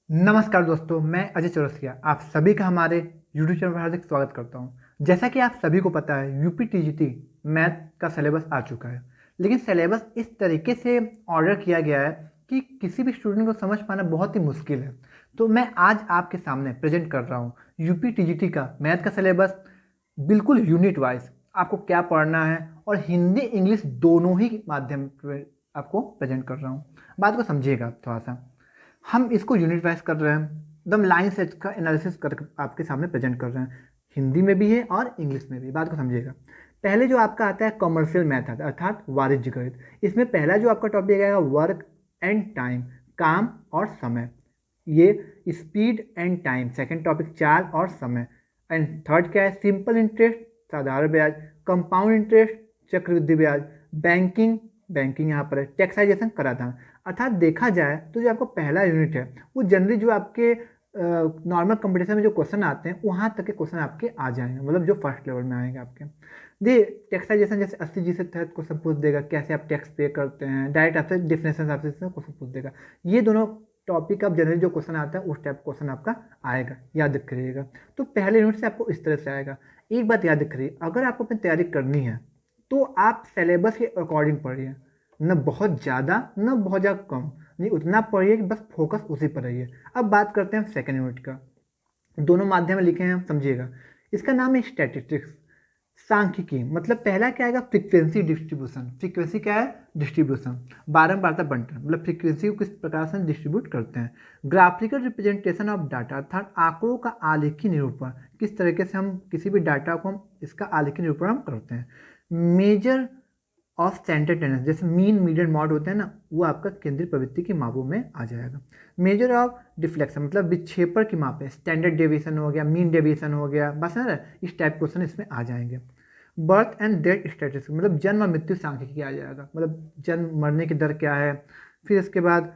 नमस्कार दोस्तों, मैं अजय चौरसिया आप सभी का हमारे यूट्यूब चैनल पर हार्दिक स्वागत करता हूं। जैसा कि आप सभी को पता है, यूपी टीजीटी मैथ का सिलेबस आ चुका है। लेकिन सिलेबस इस तरीके से ऑर्डर किया गया है कि किसी भी स्टूडेंट को समझ पाना बहुत ही मुश्किल है। तो मैं आज आपके सामने प्रेजेंट कर रहा हूँ यूपी टीजीटी का मैथ का सिलेबस, बिल्कुल यूनिट वाइज आपको क्या पढ़ना है, और हिंदी इंग्लिश दोनों ही माध्यम पे आपको प्रेजेंट कर रहा हूँ। बात को समझिएगा थोड़ा सा। हम इसको यूनिट वाइज कर रहे हैं, एकदम लाइन से इसका एनालिसिस कर आपके सामने प्रेजेंट कर रहे हैं। हिंदी में भी है और इंग्लिश में भी। बात को समझिएगा। पहले जो आपका आता है कमर्शियल मैथ आता है, अर्थात वाणिज्य गणित। इसमें पहला जो आपका टॉपिक आएगा वर्क एंड टाइम, काम और समय। ये speed and time, second topic चाल और समय। एंड थर्ड क्या है, सिंपल इंटरेस्ट, साधारण ब्याज, कंपाउंड इंटरेस्ट, चक्रवृद्धि ब्याज, बैंकिंग, बैंकिंग यहाँ पर है, टैक्साइजेशन, कराधान। अर्थात देखा जाए तो जो आपका पहला यूनिट है वो जनरली जो आपके नॉर्मल कंपटीशन में जो क्वेश्चन आते हैं वहाँ तक के क्वेश्चन आपके आ जाएंगे, मतलब जो फर्स्ट लेवल में आएंगे आपके। दे टैक्साइजेशन जैसे 80G से तहत क्वेश्चन पूछ देगा, कैसे आप टैक्स पे करते हैं, डायरेक्ट आपसे डिफिनेशन आपसे क्वेश्चन पूछ देगा। ये दोनों टॉपिक आप जनरली जो क्वेश्चन आता है उस टाइप क्वेश्चन आपका आएगा, याद रखिएगा। तो पहले यूनिट से आपको इस तरह से आएगा। एक बात याद रखिए, अगर आपको अपनी तैयारी करनी है तो आप सिलेबस के अकॉर्डिंग पढ़िए, न बहुत ज़्यादा न बहुत ज़्यादा कम, नहीं उतना पढ़िए कि बस फोकस उसी पर रहिए। अब बात करते हैं सेकेंड यूनिट का। दोनों माध्यम में लिखे हैं, समझिएगा। इसका नाम है स्टैटिस्टिक्स, सांख्यिकी। मतलब पहला क्या आएगा, फ्रीक्वेंसी डिस्ट्रीब्यूशन। फ्रीक्वेंसी क्या है, डिस्ट्रीब्यूशन, बारंबारता बंटन, मतलब फ्रीक्वेंसी को किस प्रकार से डिस्ट्रीब्यूट करते हैं। ग्राफिकल रिप्रेजेंटेशन ऑफ डाटा, अर्थात आंकड़ों का आलेखी निरूपण, किस तरीके से हम किसी भी डाटा को हम इसका आलेखी निरूपण हम करते हैं। मेजर ऑफ सेंटर टेंडेंस, जैसे मीन मीडियन मॉड होते हैं ना, वो आपका केंद्रीय प्रवृत्ति की मापों में आ जाएगा। मेजर ऑफ डिफ्लेक्शन, मतलब विक्षेपण की माप है, स्टैंडर्ड डेविएशन हो गया, मीन डेविएशन हो गया, बस है ना, इस टाइप क्वेश्चन इसमें आ जाएंगे। बर्थ एंड डेथ स्टैटिस्टिक्स, मतलब जन्म और मृत्यु सांख्यिकी आ जाएगा, मतलब जन्म मरने की दर क्या है, फिर इसके बाद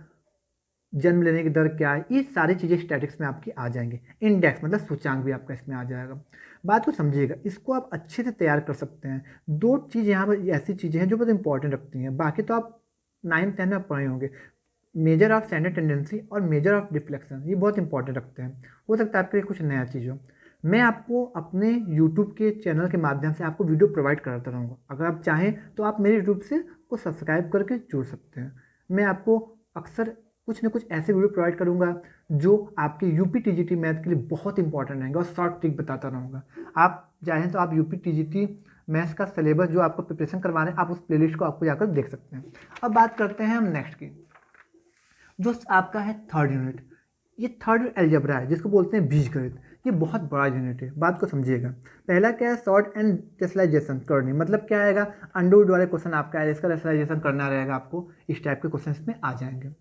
जन्म लेने की दर क्या है, ये सारी चीज़ें स्टैटिक्स में आपकी आ जाएंगी। इंडेक्स मतलब सूचांक भी आपका इसमें आ जाएगा। बात को समझिएगा, इसको आप अच्छे से तैयार कर सकते हैं। दो चीज़ यहाँ पर ऐसी चीज़ें हैं जो बहुत इंपॉर्टेंट रखती हैं, बाकी तो आप 9th 10th में आप पढ़े होंगे। मेजर ऑफ स्टैंडर्ड टेंडेंसी और मेजर ऑफ डिफ्लेक्शन, ये बहुत इंपॉर्टेंट रखते हैं। हो सकता है आपके लिए कुछ नया चीज़ हो। मैं आपको अपने यूट्यूब के चैनल के माध्यम से आपको वीडियो प्रोवाइड कराता रहूँगा। अगर आप चाहें तो आप मेरे यूट्यूब से को सब्सक्राइब करके जुड़ सकते हैं। मैं आपको अक्सर कुछ न कुछ ऐसे वीडियो प्रोवाइड करूंगा जो आपके यूपी टीजीटी मैथ के लिए बहुत इंपॉर्टेंट रहेंगे, और शॉर्ट ट्रिक बताता रहूँगा। आप चाहें तो आप यूपी टीजीटी मैथ्स का सिलेबस जो आपको प्रिपरेशन करवा रहे हैं, आप उस प्लेलिस्ट को आपको जाकर देख सकते हैं। अब बात करते हैं हम नेक्स्ट की, जो आपका है थर्ड यूनिट। ये थर्ड अलजेब्रा है, जिसको बोलते हैं बीजगणित। ये बहुत बड़ा यूनिट है, बात को समझिएगा। पहला क्या है, शॉर्ट एंड टेस्लाइजेशन करनी, मतलब क्या आएगा, अंडरवुड वाले क्वेश्चन आपका है, इसका टेस्लाइजेशन करना रहेगा आपको। इस टाइप के क्वेश्चन इसमें आ जाएंगे।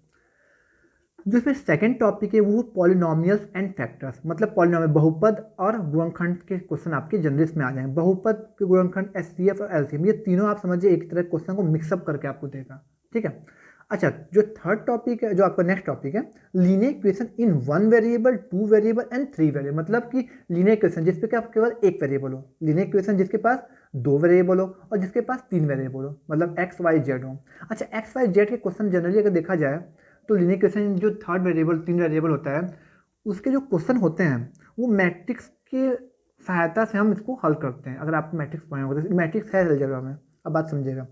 जो फिर सेकंड टॉपिक है वो पॉलिनोमियल्स एंड फैक्टर्स, मतलब पॉलिनोमियल बहुपद और गुणनखंड के क्वेश्चन आपके जनरल में आ जाएंगे। बहुपद के गुणनखंड, एचसीएफ और एलसीएम, ये तीनों आप समझिए एक तरह क्वेश्चन को मिक्सअप करके आपको देगा, ठीक है। अच्छा, जो थर्ड टॉपिक है, जो आपका नेक्स्ट टॉपिक है, linear equation in 1 variable, 2 variable and 3 variable, मतलब कि लीनियर इक्वेशन जिसपे कि आप केवल एक वेरिएबल हो, लीनियर इक्वेशन जिसके पास 2 वेरिएबल हो और जिसके पास 3 वेरिएबल हो, मतलब एक्स वाई जेड हो। अच्छा, एक्स वाई जेड के क्वेश्चन जनरली अगर देखा जाए तो लीनियर इक्वेशन जो थर्ड वेरिएबल 3 वेरिएबल होता है, उसके जो क्वेश्चन होते हैं वो मैट्रिक्स के सहायता से हम इसको हल करते हैं। अगर आपको मैट्रिक्स पढ़े होंगे तो मैट्रिक्स है अलजेब्रा में। अब बात समझिएगा,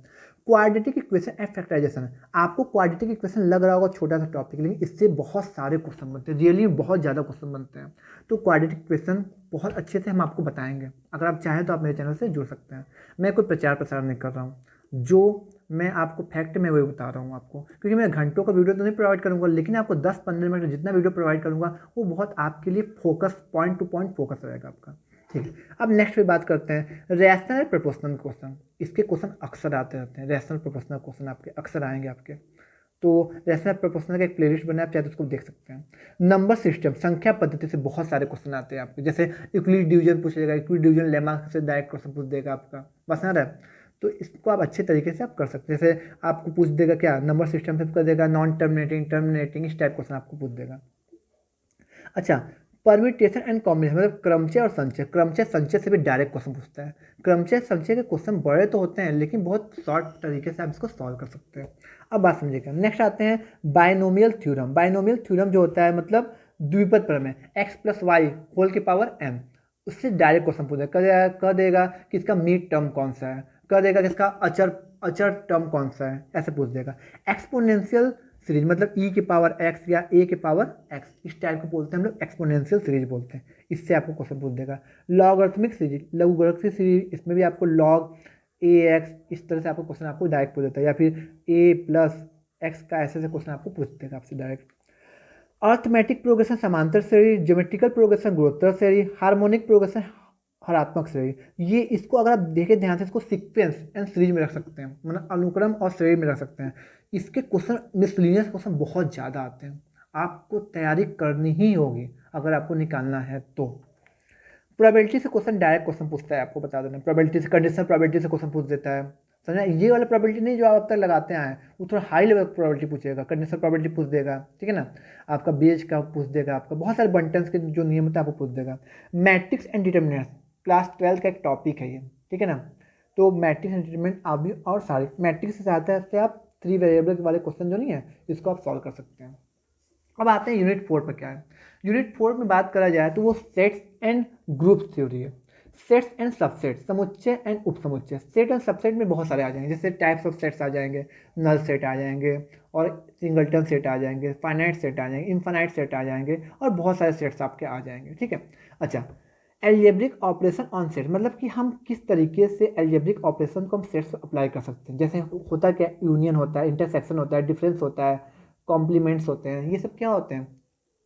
क्वाड्रेटिक इक्वेशन एंड फैक्टराइजेशन। आपको क्वाड्रेटिक इक्वेशन लग रहा होगा छोटा सा टॉपिक, लेकिन इससे बहुत सारे क्वेश्चन बनते हैं, रियली बहुत ज़्यादा क्वेश्चन बनते हैं। तो क्वाड्रेटिक इक्वेशन बहुत अच्छे से हम आपको बताएंगे। अगर आप चाहें तो आप मेरे चैनल से जुड़ सकते हैं। मैं कोई प्रचार प्रसार नहीं कर रहा हूँ, जो मैं आपको फैक्ट में वही बता रहा हूँ आपको, क्योंकि मैं घंटों का वीडियो तो नहीं प्रोवाइड करूँगा, लेकिन आपको 10-15 मिनट जितना वीडियो प्रोवाइड करूँगा वो बहुत आपके लिए focus, point two point focus रहेगा आपका, ठीक है। अब नेक्स्ट पे बात करते हैं रैशनल प्रोपोर्शनल क्वेश्चन। इसके क्वेश्चन अक्सर आते रहते हैं, रैशनल प्रोपोर्शनल क्वेश्चन आपके अक्सर आएंगे आपके। तो रैशनल प्रोपोर्शनल का एक प्लेलिस्ट बना है, आप चाहे तो उसको देख सकते हैं। नंबर सिस्टम, संख्या पद्धति से बहुत सारे क्वेश्चन आते हैं आपके, जैसे यूक्लिड डिवीजन पूछेगा, यूक्लिड डिवीजन लेमा से डायरेक्ट क्वेश्चन पूछ देगा आपका, बस ना रहा। तो इसको आप अच्छे तरीके से आप कर सकते हैं। जैसे आपको पूछ देगा क्या, नंबर सिस्टम से कर देगा, नॉन टर्मिनेटिंग, टर्मिनेटिंग, इस टाइप क्वेश्चन आपको पूछ देगा। अच्छा, परम्यूटेशन एंड कॉम्बिनेशन, मतलब क्रमचय और संचय। क्रमचय संचय से भी डायरेक्ट क्वेश्चन पूछता है। क्रमचय संचय के क्वेश्चन बड़े तो होते हैं, लेकिन बहुत शॉर्ट तरीके से आप इसको सॉल्व कर सकते हैं। अब बात समझिएगा, नेक्स्ट आते हैं बायनोमियल थ्योरम। बायनोमियल थ्योरम जो होता है, मतलब द्विपद प्रमेय, एक्स प्लस वाई होल की पावर एन, उससे डायरेक्ट क्वेश्चन पूछ देगा, कह देगा कि इसका मीड टर्म कौन सा है, कह देगा कि इसका अचर अचर टर्म कौन सा है, ऐसे पूछ देगा। एक्सपोनेंशियल सीरीज मतलब ई की पावर एक्स या ए की पावर एक्स, इस टाइप को बोलते हैं हम लोग एक्सपोनेंशियल सीरीज बोलते हैं, इससे आपको क्वेश्चन पूछ देगा। लॉगरिथमिक सीरीज, लघुगणक सीरीज, इसमें भी आपको लॉग ए एक्स इस तरह से आपको क्वेश्चन आपको डायरेक्ट पूछ देता है, या फिर ए प्लस एक्स का ऐसे ऐसे क्वेश्चन आपको पूछ देगा आपसे डायरेक्ट। अर्थमेटिक प्रोग्रेशन समांतर श्रेणी, ज्योमेट्रिकल प्रोग्रेशन गुणोत्तर श्रेणी, हार्मोनिक प्रोग्रेशन हरात्मक श्रेणी, ये इसको अगर आप देखें ध्यान से इसको सीक्वेंस एंड सीरीज में रख सकते हैं, मतलब अनुक्रम और श्रेणी में रख सकते हैं। इसके क्वेश्चन मिसलिनियस क्वेश्चन बहुत ज़्यादा आते हैं, आपको तैयारी करनी ही होगी अगर आपको निकालना है तो। प्रोबेबिलिटी से क्वेश्चन डायरेक्ट क्वेश्चन पूछता है, आपको बता देना, प्रोबेबिलिटी से कंडीशनल प्रोबेबिलिटी से क्वेश्चन पूछ देता है, समझना। ये वाला प्रोबेबिलिटी नहीं जो आप अब तक लगाते आए, वो थोड़ा हाई लेवल प्रोबेबिलिटी पूछेगा, कंडीशनल प्रोबेबिलिटी पूछ देगा, ठीक है ना, आपका बेज का पूछ देगा, आपका बहुत सारे बंटन्स के जो नियम होता है आपको पूछ देगा। मैट्रिक्स एंड डिटर्मिनेंट्स क्लास 12 का एक टॉपिक है ये, ठीक है ना, तो मैट्रिक्स एंड डिटर्मिनेंट आप भी और सारे मैट्रिक्स से आते हैं आप 3 वेरिएबल वाले क्वेश्चन जो नहीं है इसको आप सॉल्व कर सकते हैं। अब आते हैं यूनिट 4 पर क्या है। यूनिट 4 में बात करा जाए तो वो सेट्स एंड ग्रुप थ्योरी है। सेट्स एंड सबसेट, समुच्चय एंड उपसमुच्चय। सेट एंड सबसेट में बहुत सारे आ जाएंगे, जैसे टाइप्स ऑफ सेट्स आ जाएंगे, नल सेट आ जाएंगे, और सिंगलटन सेट आ जाएंगे, फाइनाइट सेट आ जाएंगे, इनफाइनाइट सेट आ जाएंगे, और बहुत सारे सेट्स आपके आ जाएंगे, ठीक है। अच्छा, एल्जेब्रिक ऑपरेशन ऑन सेट, मतलब कि हम किस तरीके से एल्जेब्रिक ऑपरेशन को हम सेट्स पर अप्लाई कर सकते हैं। जैसे होता क्या, यूनियन होता है, इंटरसेक्शन होता है, डिफरेंस होता है, कॉम्प्लीमेंट्स होते हैं, ये सब क्या होते हैं,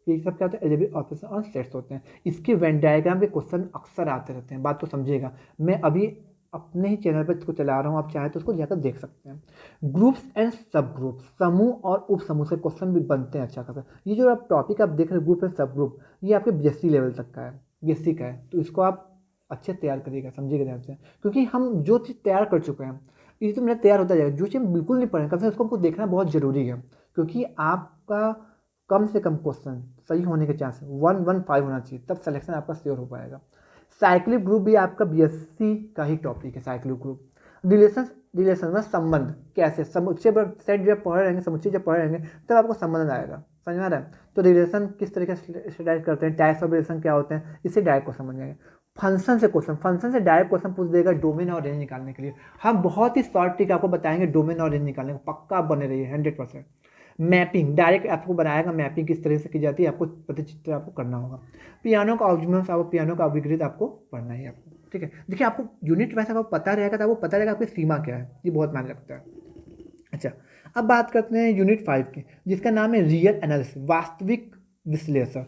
ये सब क्या होता है, एल्जेब्रिक ऑपरेशन ऑन सेट्स होते हैं। इसके वेन डायग्राम के क्वेश्चन अक्सर आते रहते हैं, बात तो समझिएगा। मैं अभी अपने ही चैनल पर इसको चला रहा हूँ, आप चाहें तो उसको जाकर देख सकते हैं। ग्रुप्स एंड सब ग्रुप, समूह और उप समूह से क्वेश्चन भी बनते हैं अच्छा खासा। ये जो आप टॉपिक आप देख रहे हैं ग्रुप एंड सब ग्रुप, ये आपके बीएससी लेवल तक का है, बीएससी का है, तो इसको आप अच्छे तैयार करिएगा, समझिएगा ध्यान से, क्योंकि हम जो चीज़ तैयार कर चुके हैं ये तो मेरा तैयार होता जाएगा। जो चीज़ हम बिल्कुल नहीं पढ़े कम से उसको हमको देखना बहुत जरूरी है, क्योंकि आपका कम से कम क्वेश्चन सही होने के चांस 115 होना चाहिए, तब सिलेक्शन आपका श्योर हो पाएगा। साइक्लिक ग्रुप भी आपका बीएससी का ही टॉपिक है, साइक्लिक ग्रुप। रिलेशन में संबंध कैसे, समुच्चय पर सेट जब पढ़ रहेंगे, समुच्चय जब पढ़ रहेंगे तब आपको संबंध आएगा, समझ में आ रहा है। तो रिलेशन किस तरीके से स्टैंडर्ड करते हैं, टाइप्स ऑफ रिलेशन क्या होते हैं, इससे डायरेक्ट क्वेश्चन बन जाएंगे। फंक्शन से क्वेश्चन, फंक्शन से डायरेक्ट क्वेश्चन पूछ देगा डोमेन और रेंज निकालने के लिए। हम बहुत ही शॉर्ट ट्रिक आपको बताएंगे डोमेन और रेंज निकालने का, पक्का बने रहिए 100%। मैपिंग डायरेक्ट आपको बनाएगा, मैपिंग किस तरह से की जाती है आपको प्रतिचित्र आपको करना होगा। पियानो का ऑब्जमेंट्स, आपको पियानो का अभिगृत आपको पढ़ना है आपको, ठीक है। देखिए आपको यूनिट वैसा आपको पता रहेगा तो आपको पता रहेगा आपकी सीमा क्या है, ये बहुत मायने रखता है। अच्छा, अब बात करते हैं यूनिट 5 की, जिसका नाम है रियल एनालिसिस, वास्तविक विश्लेषण।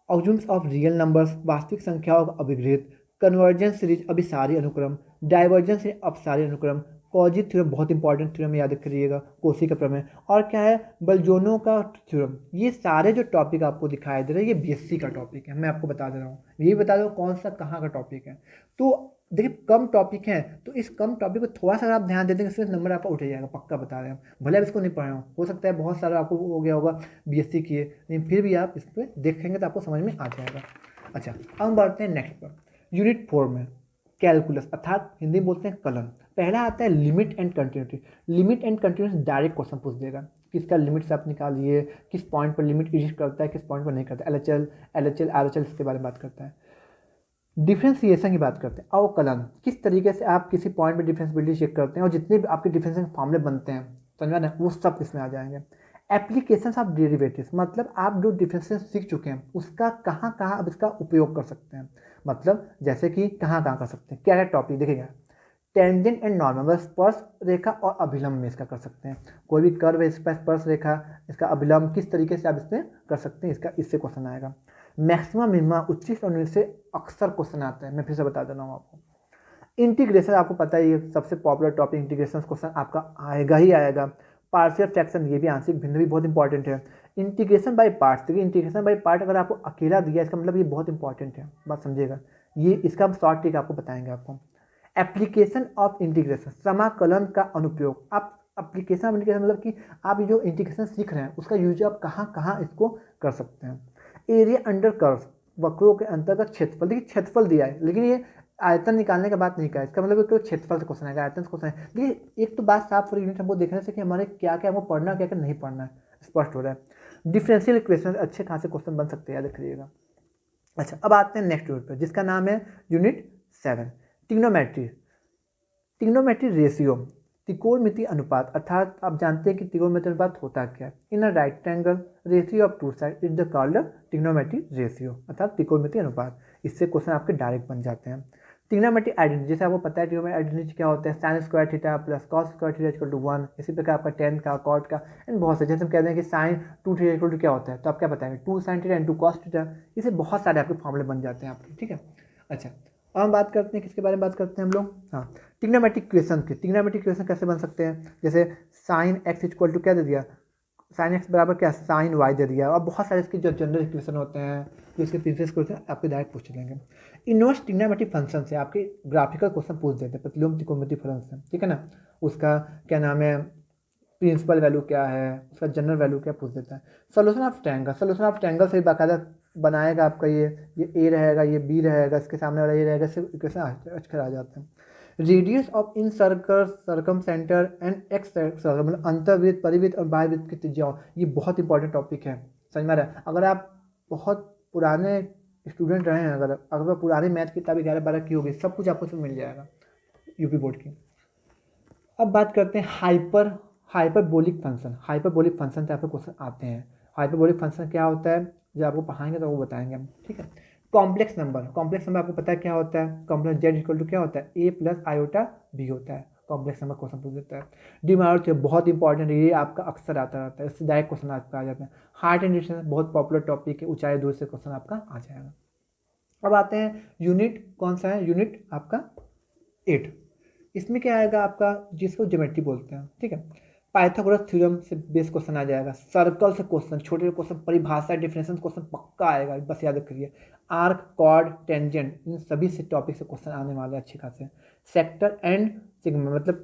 ऑब्जम्स ऑफ रियल नंबर्स, वास्तविक संख्याओं का अभिगृहित, कन्वर्जेंस सीरीज अभिसारी अनुक्रम, डाइवर्जेंस सीरीज अपसारी अनुक्रम, कॉजी थ्योरम बहुत इंपॉर्टेंट थ्योरम याद करिएगा, कोशी का प्रमेय, और क्या है बलजोनो का थ्योरम। ये सारे जो टॉपिक आपको दिखाई दे रहे हैं ये बीएससी का टॉपिक है, मैं आपको बता दे रहा हूँ, ये बता दो कौन सा कहाँ का टॉपिक है। तो देखिए कम टॉपिक है, तो इस कम टॉपिक को थोड़ा सा आप ध्यान दे देंगे इसमें नंबर आपका उठ जाएगा, पक्का बता रहे हैं हम। भले आप इसको नहीं पढ़े हो सकता है बहुत सारा आपको हो गया होगा बीएससी किए, लेकिन फिर भी आप इस पर देखेंगे तो आपको समझ में आ जाएगा। अच्छा, अब हम बढ़ते हैं नेक्स्ट पर, यूनिट 4 में कैलकुलस, अर्थात हिंदी में बोलते हैं कलन। पहला आता है limit and continuity. Limit and continuity direct question पूछ देगा, किसका लिमिट से आप निकालिए, किस पॉइंट पर लिमिट एग्जिस्ट करता है, किस पॉइंट पर नहीं करता है, एलएचएल आरएचएल इसके बारे में बात करता है। डिफ्रेंसिएशन की बात करते हैं, अवकलन, किस तरीके से आप किसी पॉइंट में डिफरेंशिएबिलिटी चेक करते हैं, और जितने भी आपके डिफरेंशियल फॉर्मूले बनते हैं समझा ना, वो सब इसमें आ जाएंगे। एप्लीकेशंस ऑफ डेरिवेटिव्स, मतलब आप जो डिफरेंशियल सीख चुके हैं उसका कहाँ कहाँ अब इसका उपयोग कर सकते हैं, मतलब जैसे कि कहाँ कहाँ कर सकते हैं, क्या क्या टॉपिक देखिएगा। टेंजेंट एंड नॉर्मल, बस स्पर्श रेखा और अभिलंब में इसका कर सकते हैं। कोई भी कर्व है इस पर स्पर्श रेखा, इसका अभिलंब किस तरीके से आप इसमें कर सकते हैं, इसका इससे क्वेश्चन आएगा। मैक्सिमम मिनिमा, उच्चिष्ट और निम्न से अक्सर क्वेश्चन आता है, मैं फिर से बता दे रहा हूँ आपको। इंटीग्रेशन आपको पता ही है, सबसे पॉपुलर टॉपिक इंटीग्रेशन क्वेश्चन आपका आएगा ही आएगा। पार्शियल फ्रैक्शन, ये भी आंशिक भिन्न भी बहुत इंपॉर्टेंट है। इंटीग्रेशन बाय पार्ट्स, देखिए इंटीग्रेशन बाय पार्ट अगर आपको अकेला दिया इसका मतलब ये बहुत इंपॉर्टेंट है, बात समझिएगा, ये इसका हम शॉर्ट ट्रिक आपको बताएंगे आपको। एप्लीकेशन ऑफ इंटीग्रेशन, समाकलन का अनुप्रयोग। आप एप्लीकेशन ऑफ इंटीग्रेशन मतलब कि आप जो इंटीग्रेशन सीख रहे हैं उसका यूज आप कहाँ कहाँ इसको कर सकते हैं। एरिया अंडर कर्व, वक्रों के अंतर्गत क्षेत्रफल, देखिए क्षेत्रफल दिया है लेकिन ये आयतन निकालने का बात नहीं कहा, इसका मतलब केवल क्षेत्रफल से क्वेश्चन आएगा, आयतन से क्वेश्चन है। देखिए एक तो बात साफ हो रही यूनिट हमको देखने से कि हमारे क्या क्या हमको पढ़ना क्या क्या नहीं पढ़ना है, स्पष्ट हो रहा है। डिफरेंशियल इक्वेशन अच्छे खासे क्वेश्चन बन सकते हैं, याद रखिएगा। अच्छा, अब आते हैं नेक्स्ट यूनिट पर, जिसका नाम है यूनिट 7, ट्रिग्नोमेट्री। ट्रिग्नोमेट्री रेशियो, त्रिकोणमिति अनुपात, अर्थात आप जानते हैं कि त्रिकोणमिति अनुपात होता क्या है। In a right angle ratio of two side is the called trigonometry ratio, अर्थात त्रिकोणमिति अनुपात। इससे क्वेश्चन आपके डायरेक्ट बन जाते हैं। ट्रिग्नोमेट्री आइडेंटिटी, जैसे आपको पता है ट्रिग्नोमेट्री आइडेंटिटी क्या होता है, sine square theta plus cos square theta equal to 1। इसी प्रकार आपका टेन का, कॉट का एंड बहुत से, जैसे हम कहते हैं कि साइन 2 थीटा इक्वल टू क्या होता है, तो आप क्या बताएंगे 2 sine theta into cos theta. इसे बहुत सारे आपके फॉर्मूले बन जाते हैं आपके, ठीक है। अच्छा, अब हम बात करते हैं किसके बारे में बात करते हैं हम लोग, हाँ, ट्रिग्नोमेट्रिक इक्वेशन के। ट्रिग्नोमेट्रिक इक्वेशन कैसे बन सकते हैं, जैसे साइन एक्स इक्वल टू क्या दे दिया, साइन एक्स बराबर क्या, साइन वाई दे दिया। और बहुत सारे इसके जो जनरल इक्वेशन होते हैं, जो इसके प्रीवियस क्वेश्चन आपके डायरेक्ट पूछ लेंगे। इनवर्स ट्रिग्नोमेट्रिक फंक्शन से आपके ग्राफिकल क्वेश्चन पूछ देते हैं, प्रतिलोम त्रिकोणमिति फंक्शन, ठीक है ना। उसका क्या नाम है, प्रिंसिपल वैल्यू क्या है, उसका जनरल वैल्यू क्या पूछ देता है। Solution of triangle, solution of triangle से बाकायदा बनाएगा आपका ये ए रहेगा, ये बी रहेगा, इसके सामने वाला ये रहेगा, इससे इक्वेशन अक्षर आ जाते हैं। Radius of in circle, circum centre and x circle, मतलब अंतर्वृत्त, परिवृत्त और बाह्यवृत्त की त्रिज्या, ये बहुत इंपॉर्टेंट टॉपिक है, समझ में आ रहा है। अगर आप बहुत पुराने स्टूडेंट रहे हैं, अगर पुरानी मैथ की किताब 11-12 की होगी, सब कुछ आपको मिल जाएगा यूपी बोर्ड की। अब बात करते हैं हाइपरबोलिक फंक्शन। हाइपरबोलिक फंक्शन से आपके क्वेश्चन आते हैं। हाइपरबोलिक फंक्शन क्या होता है, जब आपको पढ़ाएंगे तो वो बताएंगे हम, ठीक है। कॉम्प्लेक्स नंबर, कॉम्प्लेक्स नंबर आपको पता है क्या होता है, कॉम्प्लेक्स जेड इक्वल टू क्या होता है, ए प्लस आयोटा बी होता है। कॉम्प्लेक्स नंबर क्वेश्चन पूछ देता है। डिमांड बहुत इंपॉर्टेंट है, ये आपका अक्सर आता रहता है, इससे डायरेक्ट क्वेश्चन आपका आ जाता है। हार्ट एंड डिस्टेंस बहुत पॉपुलर टॉपिक है, ऊंचाई दूर से क्वेश्चन आपका आ जाएगा। अब आते हैं यूनिट कौन सा है, यूनिट आपका 8। इसमें क्या आएगा आपका, जिसको ज्योमेट्री बोलते हैं, ठीक है। पाइथागोरस थ्योरम से बेस क्वेश्चन आ जाएगा, सर्कल से क्वेश्चन, छोटे क्वेश्चन, परिभाषा, डिफरेंशियल क्वेश्चन पक्का आएगा, बस याद रखिए। आर्क, कॉर्ड, टेंजेंट, इन सभी से टॉपिक से क्वेश्चन आने वाले अच्छे खासे। सेक्टर एंड सिग्मा, मतलब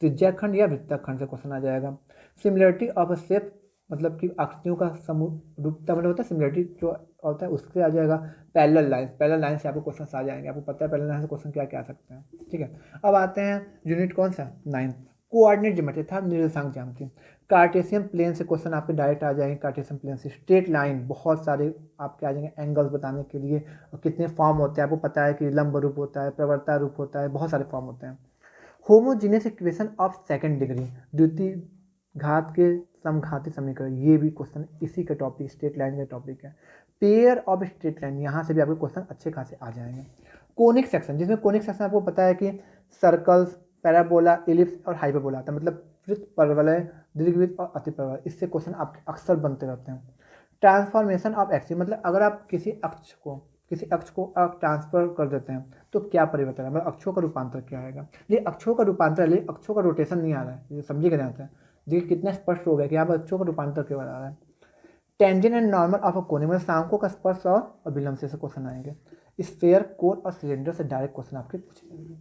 त्रिज्याखंड या वृत्ताखंड से क्वेश्चन आ जाएगा। सिमिलरिटी ऑफ अ शेप, मतलब कि आकृतियों का समूह रूपता, मतलब होता है सिमिलरिटी जो होता है, उससे आ जाएगा। पैरेलल लाइन से आपको क्वेश्चन आ जाएंगे, आपको पता है पैरेलल लाइन से क्वेश्चन क्या क्या आ सकते हैं, ठीक है। अब आते हैं यूनिट कौन सा, 9, कोऑर्डिनेट ज्योमेट्री था, निर्देशांक ज्यामिति। कार्टेशियन प्लेन से क्वेश्चन आपके डायरेक्ट आ जाएंगे, कार्टेशियन प्लेन से स्ट्रेट लाइन, बहुत सारे आपके आ जाएंगे एंगल्स बताने के लिए। और कितने फॉर्म होते हैं आपको पता है कि लंब रूप होता है, प्रवर्ता रूप होता है, बहुत सारे फॉर्म होते हैं। Homogeneous equation of second degree, द्वितीय घात के समघाती समीकरण, ये भी क्वेश्चन इसी का टॉपिक, स्ट्रेट लाइन का टॉपिक है। पेयर ऑफ स्ट्रेट लाइन, यहाँ से भी आपके क्वेश्चन अच्छे खासे आ जाएंगे। कोनिक सेक्शन, जिसमें कोनिक सेक्शन आपको पता है कि सर्कल्स, पैराबोला, इलिप्स और हाइपरबोला आता है, मतलब वृत्त, परवलय, दीर्घवृत्त और अतिपरवलय, इससे क्वेश्चन आपके अक्सर बनते रहते हैं। ट्रांसफॉर्मेशन ऑफ एक्सिस, मतलब अगर आप किसी अक्ष को आप ट्रांसफर कर देते हैं तो क्या परिवर्तन है, मतलब अक्षों का रूपांतर क्या आएगा। ये अक्षों का रूपांतर, ये अक्षों का रोटेशन नहीं आ रहा है, ये समझिएगा ध्यान से। देखिए कितना स्पष्ट हो गया कि यहाँ पर अक्षों का रूपांतर केवल आ रहा है। Tangent and normal of a cone, मतलब शांकों का स्पर्श और विलंब से क्वेश्चन आएंगे। स्फेयर, कोन और सिलेंडर से डायरेक्ट क्वेश्चन आपके पूछे जाएंगे।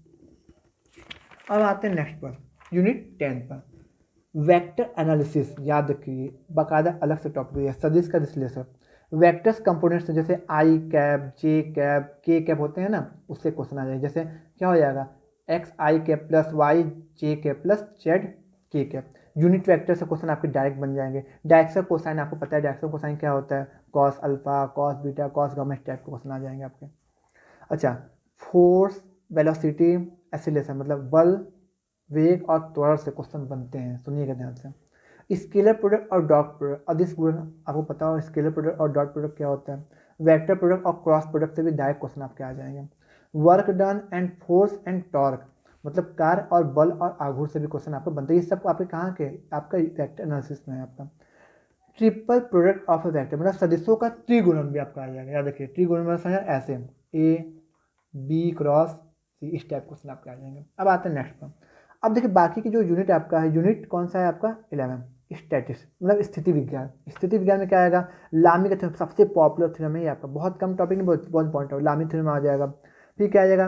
अब आते हैं नेक्स्ट पर, यूनिट 10 पर, वेक्टर एनालिसिस। याद रखिए, बाकायदा अलग से टॉपिक है, सदिश का विश्लेषण। वेक्टर्स कंपोनेंट्स जैसे आई कैप, जे कैप, के कैप होते हैं ना, उससे क्वेश्चन आ जाएगा। जैसे क्या हो जाएगा, एक्स आई कैप प्लस वाई जे कैप प्लस जेड के कैप। यूनिट वेक्टर से क्वेश्चन आपके डायरेक्ट बन जाएंगे। डायरेक्शन कोसाइन आपको पता है, डायरेक्शन कोसाइन क्या होता है, cos alpha, cos beta, cos gamma, इस टाइप के क्वेश्चन आ जाएंगे आपके। अच्छा, फोर्स, वेलोसिटी, एक्सीलरेशन, मतलब बल, वेग और त्वरण से क्वेश्चन बनते हैं, सुनिएगा ध्यान से। स्केलर प्रोडक्ट और डॉट प्रोडक्ट, अदिश गुणन आपको पता हो, स्केलर प्रोडक्ट और डॉट प्रोडक्ट क्या होता है। वेक्टर प्रोडक्ट और क्रॉस प्रोडक्ट से भी डायरेक्ट क्वेश्चन आपके आ जाएंगे। Work done and force and torque, मतलब कार्य और बल और आघूर्ण से भी क्वेश्चन आपको बनते हैं। ये सब आपके कहाँ के, आपका वेक्टर एनालिसिस में है आपका। Triple product of a vector, मतलब सदिशों का त्रिगुणन भी आपका आ जाएगा। याद रखिए, त्रिगुणन मतलब ऐसे ए बी क्रॉस सी, इस टाइप क्वेश्चन आपके आ जाएंगे। अब आते हैं नेक्स्ट पर। अब देखिए बाकी की जो यूनिट आपका है, यूनिट कौन सा है आपका 11, स्टैटिस्टिक्स, मतलब स्थिति विज्ञान। स्थिति विज्ञान में क्या आएगा, लामी का थ्योरम, सबसे पॉपुलर थ्योरम है ये आपका, बहुत कम टॉपिक नहीं, बहुत इंपॉर्टेंट है, लामी थ्योरम आ जाएगा। फिर क्या आ जाएगा,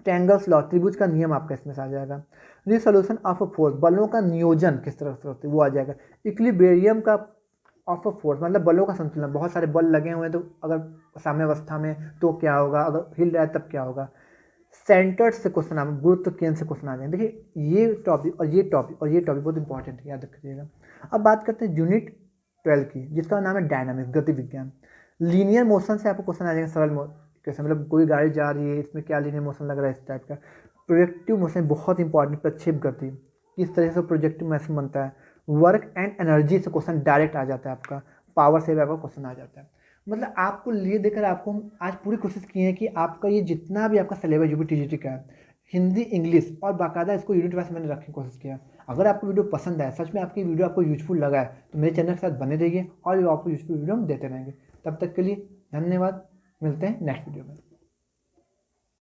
ट्रायंगल्स लॉ, त्रिभुज का नियम आपका इसमें से आ जाएगा। रिसोल्यूशन ऑफ अ फोर्स, बलों का नियोजन किस तरह से होता है वो आ जाएगा। इक्विलिब्रियम का ऑफ अ फोर्स, मतलब बलों का संतुलन, बहुत सारे बल लगे हुए हैं तो अगर साम्यावस्था में तो क्या होगा, अगर हिल रहा है तब क्या होगा। सेंटर्ड से क्वेश्चन आप, गुरुत्व केंद्र से क्वेश्चन आ जाएंगे। देखिए ये टॉपिक और ये टॉपिक और ये टॉपिक बहुत इंपॉर्टेंट है, याद रखिएगा। अब बात करते हैं यूनिट 12 की, जिसका नाम है डायनामिक्स, गति विज्ञान। लीनियर मोशन से आपको क्वेश्चन आ जाएगा, सरल कैसे, मतलब कोई गाड़ी जा रही है, इसमें क्या लीनियर मोशन लग रहा है, इस टाइप का। प्रोजेक्टिव मोशन बहुत इंपॉर्टेंट, प्रक्षेप गति, किस तरह से प्रोजेक्टिव मोशन बनता है। वर्क एंड एनर्जी से क्वेश्चन डायरेक्ट आ जाता है आपका, पावर से भी आपका क्वेश्चन आ जाता है। मतलब आपको लिए देकर आपको हम आज पूरी कोशिश की है कि आपका ये जितना भी आपका सिलेबस यूपी टीजीटी का है, हिंदी इंग्लिश और बाकायदा इसको यूनिट वाइज मैंने रखने की कोशिश किया। अगर आपको वीडियो पसंद आए, सच में आपकी वीडियो आपको यूजफुल लगा है, तो मेरे चैनल के साथ बने रहिए और भी आपको यूजफुल वीडियो हम देते रहेंगे। तब तक के लिए धन्यवाद, मिलते हैं नेक्स्ट वीडियो में।